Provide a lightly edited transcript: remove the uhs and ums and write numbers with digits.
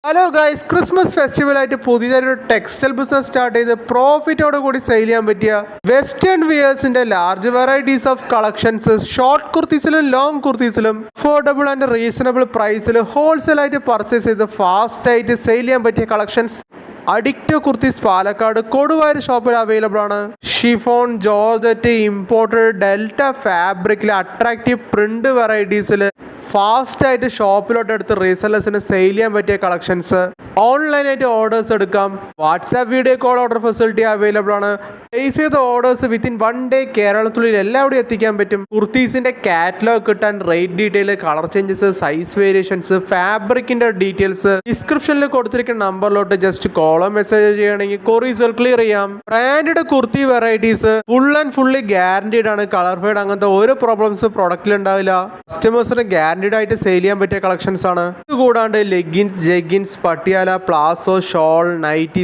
Hello guys, Christmas festival ആയിട്ട് പുതിയതായിട്ട് ഒരു ടെക്സ്റ്റൈൽ ബിസിനസ് സ്റ്റാർട്ട് ചെയ്ത് പ്രോഫിറ്റോട് കൂടി സെയിൽ ചെയ്യാൻ പറ്റിയ വെസ്റ്റേൺ വിയേഴ്സിന്റെ large varieties of collections short കുർത്തീസിലും ലോങ് കുർത്തീസിലും അഫോർഡബിൾ ആൻഡ് റീസണബിൾ പ്രൈസിൽ ഹോൾസെയിൽ ആയിട്ട് പർച്ചേസ് ചെയ്ത് ഫാസ്റ്റ് ആയിട്ട് സെയിൽ ചെയ്യാൻ പറ്റിയ കളക്ഷൻസ് അഡിക്റ്റോ കുർത്തീസ് പാലക്കാട് കൊടുവായൂർ ഷോപ്പിൽ അവൈലബിൾ ആണ്. ഷിഫോൺ, ജോർജറ്റ്, ഇമ്പോർട്ടഡ്, ഡെൽറ്റ ഫാബ്രിക്കിൽ അട്രാക്റ്റീവ് പ്രിന്റ് വെറൈറ്റീസിൽ ഫാസ്റ്റ് ആയിട്ട് ഷോപ്പിലോട്ട് എടുത്ത് റീസെല്ലേഴ്സിന് സെയിൽ ചെയ്യാൻ പറ്റിയ കളക്ഷൻസ് ഓൺലൈനായിട്ട് ഓർഡേഴ്സ് എടുക്കാം. WhatsApp video call order facility available ആണ്. പ്ലേസ് ചെയ്ത ഓർഡേഴ്സ് വിത്തിൻ 1 ഡേ കേരളത്തിനുള്ളിൽ എല്ലാവിടെയും എത്തിക്കാൻ പറ്റും. കുർത്തീസിന്റെ കാറ്റലോഗ് കിട്ടാൻ rate detail, colour changes, size variations, ഫാബ്രിക്കിന്റെ ഡീറ്റെയിൽസ് ഡിസ്ക്രിപ്ഷനിൽ കൊടുത്തിരിക്കുന്ന നമ്പറിലോട്ട് ജസ്റ്റ് കോളോ മെസ്സേജ് ചെയ്യുകയാണെങ്കിൽ കൊറീസ് ക്ലിയർ ചെയ്യാം. Branded kurti varieties full and fully guaranteed ആണ്. കളർ ഫെയ്ഡ് അങ്ങനത്തെ ഒരു പ്രോബ്ലംസ് പ്രൊഡക്റ്റിൽ ഉണ്ടാവില്ല. കസ്റ്റമേഴ്സിന് ഗ്യാരണ്ടീഡ് ആയിട്ട് സെയിൽ ചെയ്യാൻ പറ്റിയ കളക്ഷൻസ് ആണ്. ഇത് കൂടാണ്ട് leggings, jeggings, Patiala, palazzo, shawl, nightie